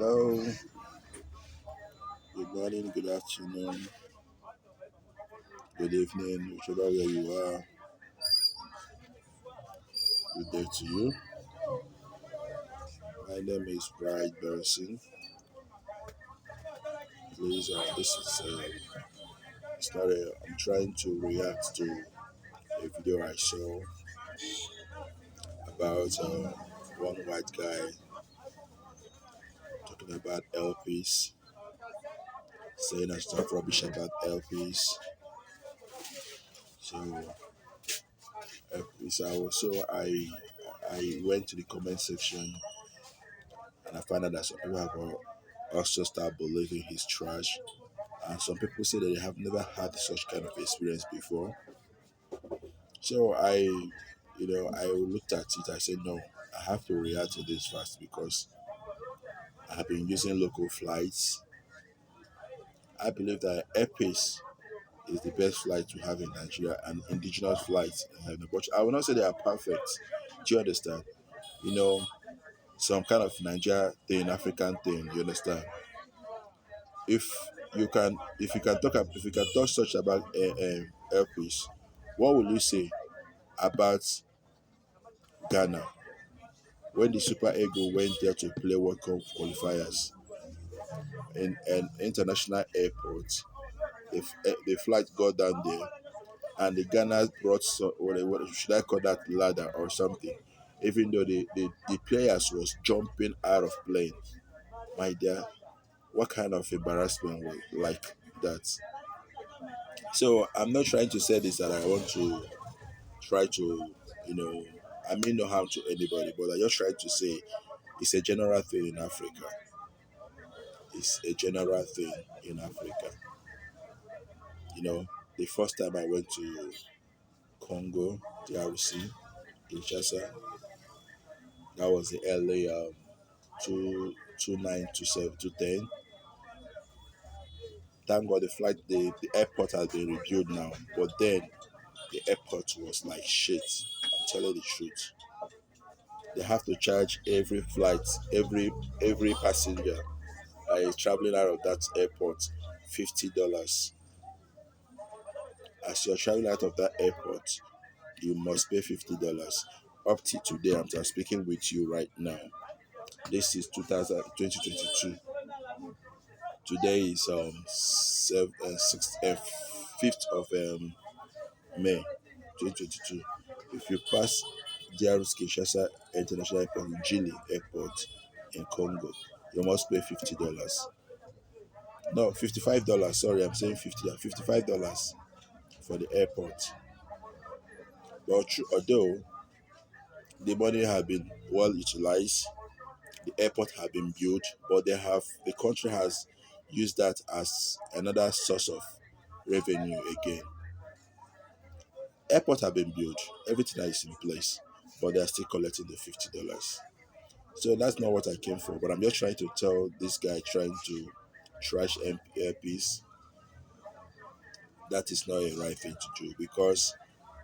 Hello, good morning, good afternoon, good evening, whichever way you are. Good day to you. My name is Bright Benson. Please, this is it's not a, I'm trying to react to a video I saw about one white guy talking about LPs, saying I stuff rubbish about LPs. So, I went to the comment section and I found out that some people have also start believing he's trash. And some people say that they have never had such kind of experience before. So I looked at it. I said, no, I have to react to this fast because I have been using local flights. I believe that Airpace is the best flight to have in Nigeria and indigenous flights. But I will not say they are perfect. Do you understand? You know, some kind of Nigeria thing, African thing. You understand? If if you can talk such about Airpace, what will you say about Ghana when the Super Eagle went there to play World Cup qualifiers in an international airport? The flight got down there, and the Ghana brought what should I call that, ladder or something? Even though the players was jumping out of plane, my dear, what kind of embarrassment was like that? So I'm not trying to say this that I want to try to, you know, I mean no harm to anybody, but I just try to say it's a general thing in Africa. It's a general thing in Africa. You know, the first time I went to Congo, DRC, Kinshasa, that was the early 2 9 to 7 to 10. Thank God the airport has been rebuilt now, but then the airport was like shit. I'm telling the truth. They have to charge every flight, every passenger that is traveling out of that airport $50. As you're traveling out of that airport, you must pay $50. Up to today, I'm speaking with you right now. This is 2022. Today is 5th of May 2022. If you pass DRS Kinshasa International Airport, Gili Airport in Congo, you must pay $50. No, $55. Sorry, I'm saying 50. $55 for the airport. But although the money have been well utilized, the airport have been built, but the country has used that as another source of revenue again. Airport have been built, everything is in place, but they are still collecting the $50. So that's not what I came for. But I'm just trying to tell this guy trying to trash airpiece that is not a right thing to do, because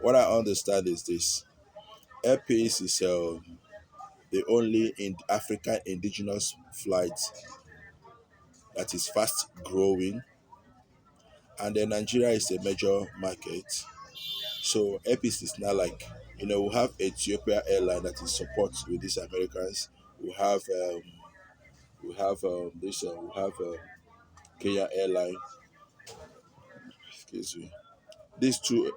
what I understand is this: airpiece is the only in African indigenous flight that is fast growing, and then Nigeria is a major market. So airpiece is not like, we have Ethiopia airline that is support with these Americans. We have we have Kenya airline. Excuse me. These two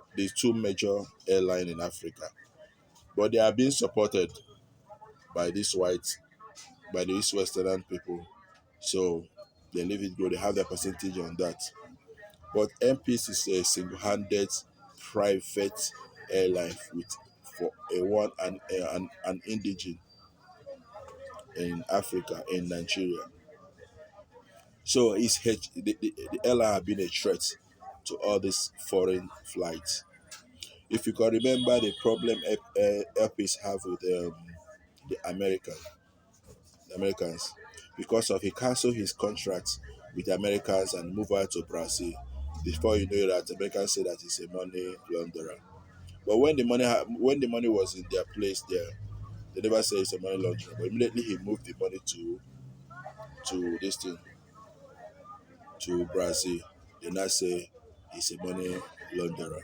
major airline in Africa, but they are being supported by these white by these Western people. So they leave it go. They have their percentage on that. But MPs is a single-handed private airline with for a one and an indigene in Africa, in Nigeria. So the airline have been a threat to all these foreign flights. If you can remember the problem airpeace have with the Americans, because of he cancelled his contract with the Americans and moved out to Brazil. Before you know that, Americans say that he's a money launderer. But when the money was in their place there, they never say it's a money launderer. But immediately he moved the money to to this thing, to Brazil. They now say he's a money launderer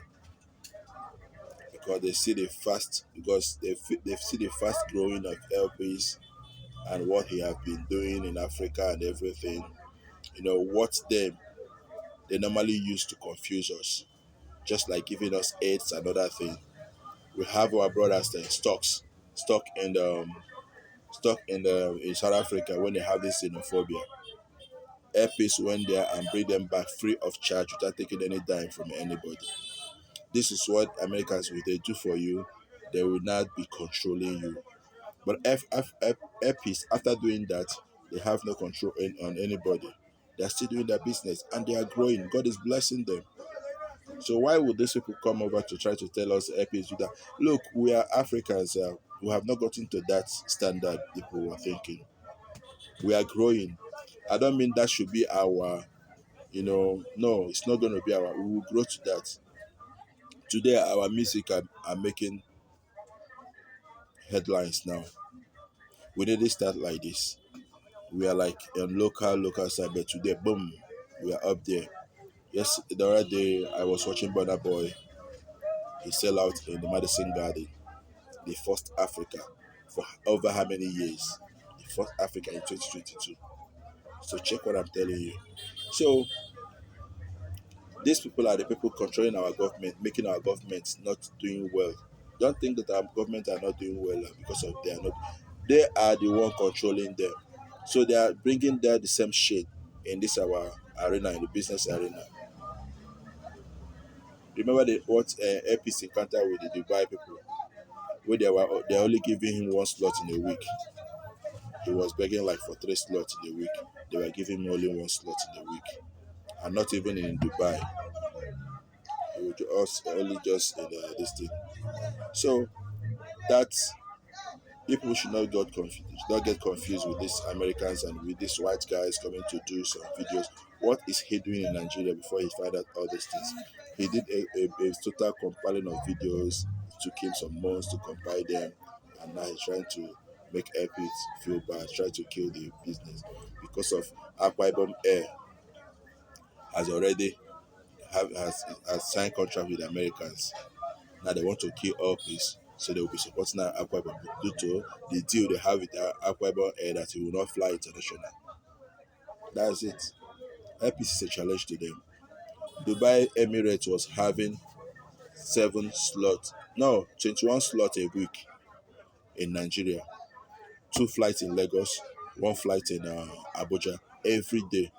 because they see the fast growing of LPs and what he have been doing in Africa and everything. What they normally use to confuse us, just like giving us AIDS and other thing. We have our brothers there, stuck in South Africa when they have this xenophobia. Airpeace went there and bring them back free of charge without taking any dime from anybody. This is what Americans will they do for you. They will not be controlling you. But Airpeace, after doing that, they have no control on anybody. They are still doing their business and they are growing. God is blessing them. So why would these people come over to try to tell us Airpeace do that? Look, we are Africans. We have not gotten to that standard people were thinking. We are growing. I don't mean that should be no, it's not going to be our, we will grow to that. Today, our music are making headlines now. We didn't start like this. We are like on local side, but today, boom, we are up there. Yes, the other day, I was watching Burna Boy. He sell out in the Madison Garden, the first Africa for over how many years? The first Africa in 2022. So check what I'm telling you. So these people are the people controlling our government, making our government not doing well. Don't think that our government are not doing well because of they are not. They are the one controlling them. So they are bringing there the same shit in this our arena, in the business arena. Remember what APC encounter with the Dubai people, where they only giving him one slot in a week. He was begging like for 3 slots in a week. They were giving him only one slot in a week, and not even in Dubai. He would only just in this thing. So that people should not get confused with these Americans and with these white guys coming to do some videos. What is he doing in Nigeria before he found out all these things? He did a total compiling of videos. It took him some months to compile them, and now he's trying to make Epic feel bad, trying to kill the business because of Akwa Ibom Air has already has signed contract with the Americans. Now they want to kill all peace. So they will be supporting Akwa Ibom due to the deal they have with Akwa Ibom Air that he will not fly international. That's it. Airpeace is a challenge to them. Dubai Emirates was having 21 slots a week in Nigeria. 2 flights in Lagos, 1 flight in Abuja every day.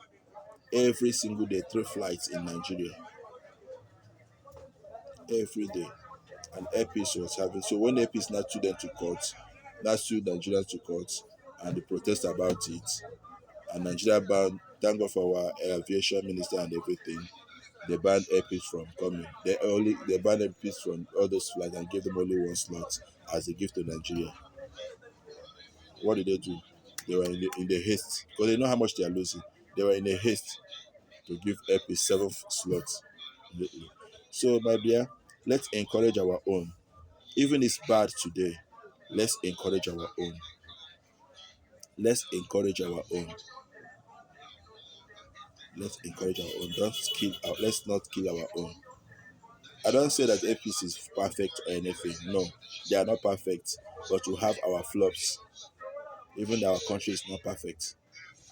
Every single day, 3 flights in Nigeria. Every day. And Airpeace was having. So when Airpeace now sued them to court, now sued Nigerians to court, and they protest about it, and Nigeria banned, thank God for our aviation minister and everything, they banned Airpeace from coming. They banned Airpeace from all those flights and gave them only one slot as a gift to Nigeria. What did they do? They were in the haste because they know how much they are losing. They were in a haste to give Airpeace 7 slots. So my dear, let's encourage our own. Even it's bad today, let's encourage our own. Let's encourage our own. Let's encourage our own. Let's not kill our own. I don't say that APC is perfect or anything. No, they are not perfect, but we have our flops. Even our country is not perfect.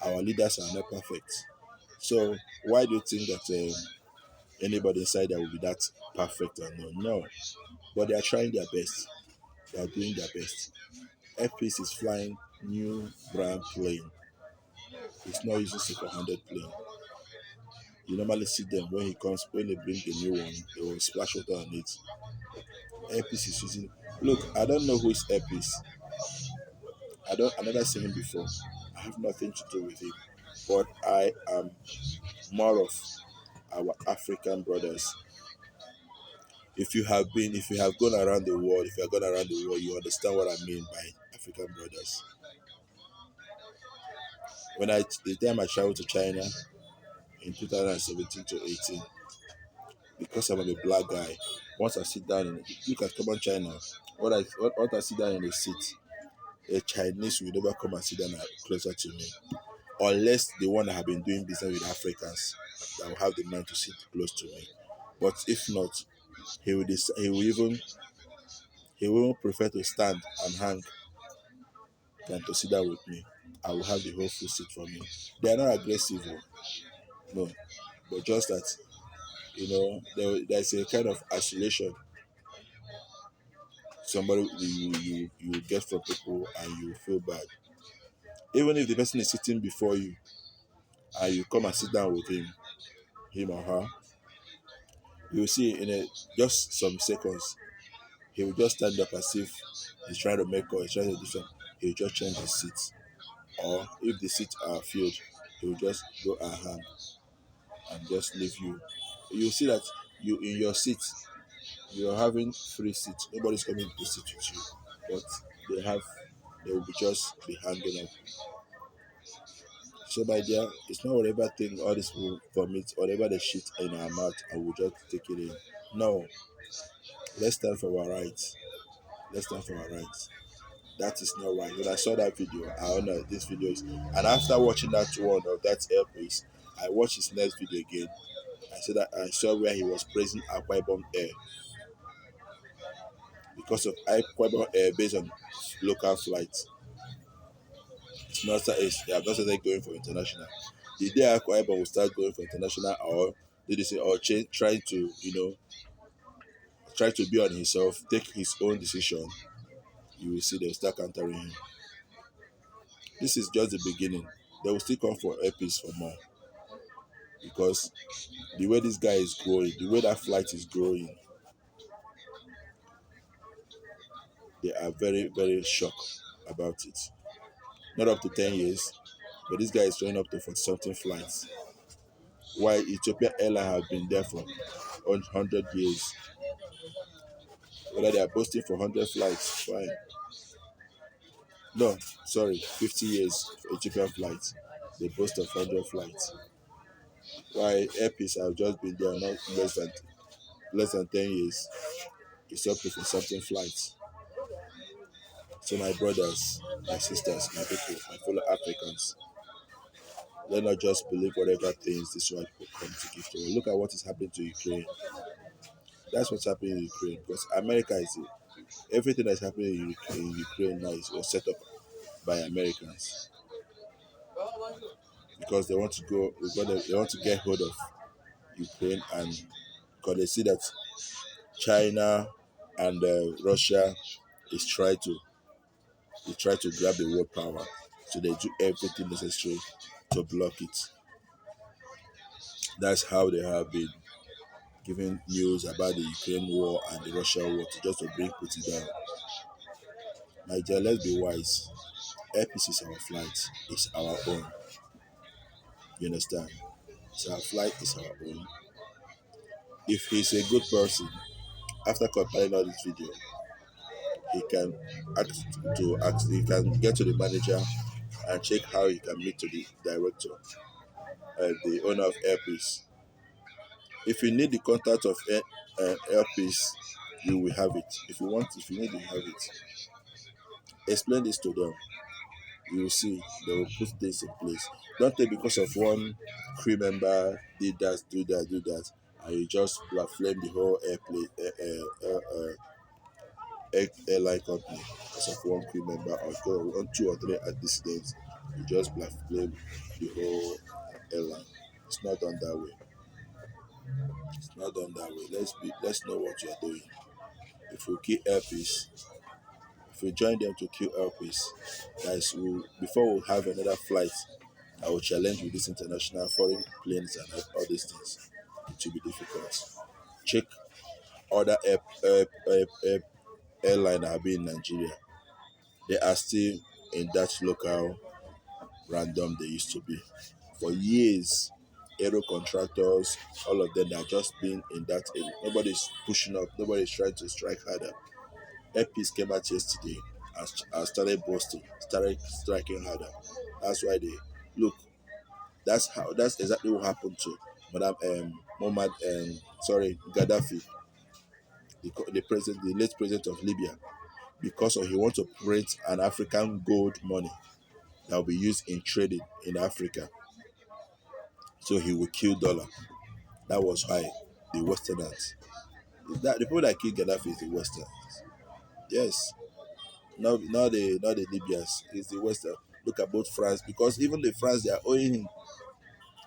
Our leaders are not perfect. So why do you think that anybody inside there will be that perfect or no? No, but they are trying their best. They are doing their best. APC is flying new brand plane. It's not using second-handed plane. You normally see them when they bring the new one, they will splash water on it. Airpeace is using. Look, I don't know who is Airpeace. I never seen him before. I have nothing to do with him. But I am more of our African brothers. If you have gone around the world, if you have gone around the world, you understand what I mean by African brothers. The time I traveled to China in 2017 to 18, because I'm a black guy, once I sit down look at common China, once I sit down in a seat, a Chinese will never come and sit down closer to me unless the one that have been doing business with Africans that will have the mind to sit close to me. But if not, he will even prefer to stand and hang than to sit down with me. I will have the whole full seat for me. They are not aggressive, oh, no, but just that there's a kind of isolation somebody you get from people, and you feel bad. Even if the person is sitting before you and you come and sit down with him or her, you will see in just some seconds he will just stand up as if he's trying to make or he's trying to do something. He will just change his seat, or if the seats are filled, he will just go ahead and just leave you. You see that you in your seat, you're having free seats. Nobody's coming to sit with you, but they will be just be hanging up. So my dear, it's not whatever thing all this will vomit, whatever the shit in our mouth, and we'll just take it in. No, let's stand for our rights. Let's stand for our rights. That is not right. When I saw that video, I don't know this video is, and after watching that one of that airplanes, I watched his next video again. I said that I saw where he was praising Akwa Ibom Air because of Akwa Ibom Air based on local flights. It's not that they have not started going for international. The day Akwa Ibom will start going for international, or did they say, or change, try to be on himself, take his own decision, you will see they'll start countering him. This is just the beginning. They will still come for airpiece for more, because the way this guy is growing, the way that flight is growing, they are very, very shocked about it. Not up to 10 years, but this guy is showing up to 40 something flights. While Ethiopia Airline have been there for 100 years. Whether they are boasting for 100 flights, fine. No, sorry, 50 years for Ethiopian flights. They boast of 100 flights. Why Airpeace have just been there not less than 10 years. It's up to for something flights. So my brothers, my sisters, my people, my fellow Africans, let not just believe whatever things this white people come to give to us. Look at what is happening to Ukraine. That's what's happening in Ukraine, because America is everything that's happening in Ukraine now was set up by Americans, because they want to they want to get hold of Ukraine, and because they see that China and Russia is try to grab the world power, so they do everything necessary to block it. That's how they have been giving news about the Ukraine war and the Russia war, just to bring Putin down. My dear, let's be wise. Airpeace is our flight. It's our own. You understand? It's our flight. It's our own. If he's a good person, after compiling all this video, he can he can get to the manager and check how he can meet to the director, the owner of Airpeace. If you need the contact of Airpeace, you will have it. If you need, you have it. Explain this to them. You will see they will put this in place. Don't take because of one crew member did that, do that, and you just flame the whole airline company because of one crew member, or go on 2 or 3 dissidents. You just flame the whole airline. It's not done that way. It's not done that way. Let's know what you are doing. If we kill airpeace, if we join them to kill airpeace, guys, before we have another flight, I will challenge with these international foreign planes and all these things. It will be difficult. Check other airline that have been in Nigeria. They are still in that local random they used to be. For years, aero contractors, all of them are just been in that area. Nobody's pushing up, nobody's trying to strike harder. Airpeace came out yesterday and started boasting, started striking harder. That's why they look. That's exactly what happened to Madam Muhammad Gaddafi, the late president of Libya, because he wants to print an African gold money. that will be used in trading in Africa. So he will kill dollar. That was why the Westerners, that the people that killed Gaddafi is the Western. Yes. Now the Libyans is the Western. Look at both France, because even the France, they are owing him.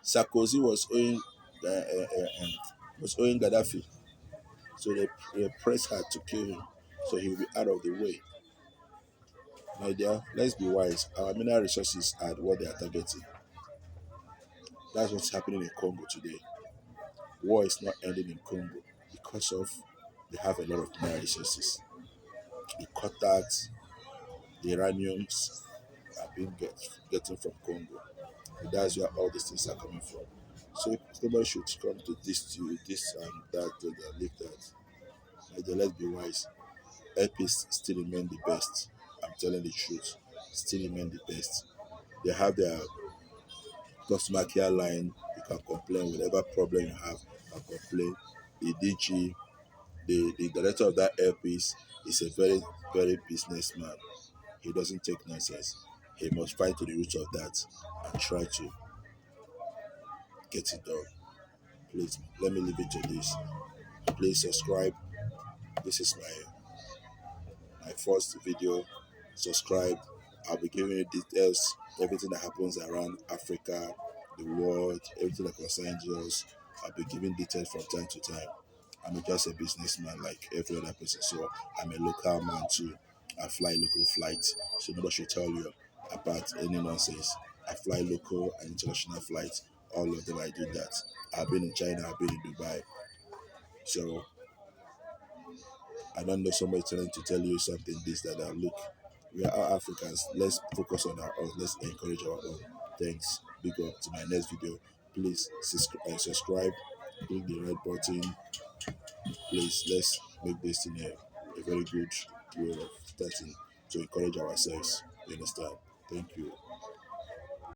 Sarkozy was owing Gaddafi, so they pressed hard to kill him, so he will be out of the way. My dear, let's be wise. Our mineral resources are what they are targeting. That's what's happening in Congo today. War is not ending in Congo because of they have a lot of mineral resources. The contacts, the uraniums are being getting from Congo. And that's where all these things are coming from. So nobody should come to this and that, leak that. My dear, let's be wise. Airpeace still remain the best. I'm telling the truth. Still remain the best. They have their customer care line. You can complain whatever problem you have. You can complain. The DG, the director of that airpiece is a very, very businessman. He doesn't take nonsense. He must fight to the roots of that and try to get it done. Please, let me leave it to this. Please subscribe. This is my first video. Subscribe. I'll be giving you details, everything that happens around Africa, the world, everything that concerns us. I'll be giving details from time to time. I'm just a businessman like every other person, so I'm a local man too. I fly local flights, so nobody should tell you about any nonsense. I fly local and international flights. All of them, I do that. I've been in China, I've been in Dubai, so I don't know somebody trying to tell you something, this, that. Look, we are all Africans. Let's focus on our own. Let's encourage our own. Thanks. Big up to my next video. Please subscribe. Click the red button. Please, let's make this thing a very good way of starting to encourage ourselves. You understand? Thank you.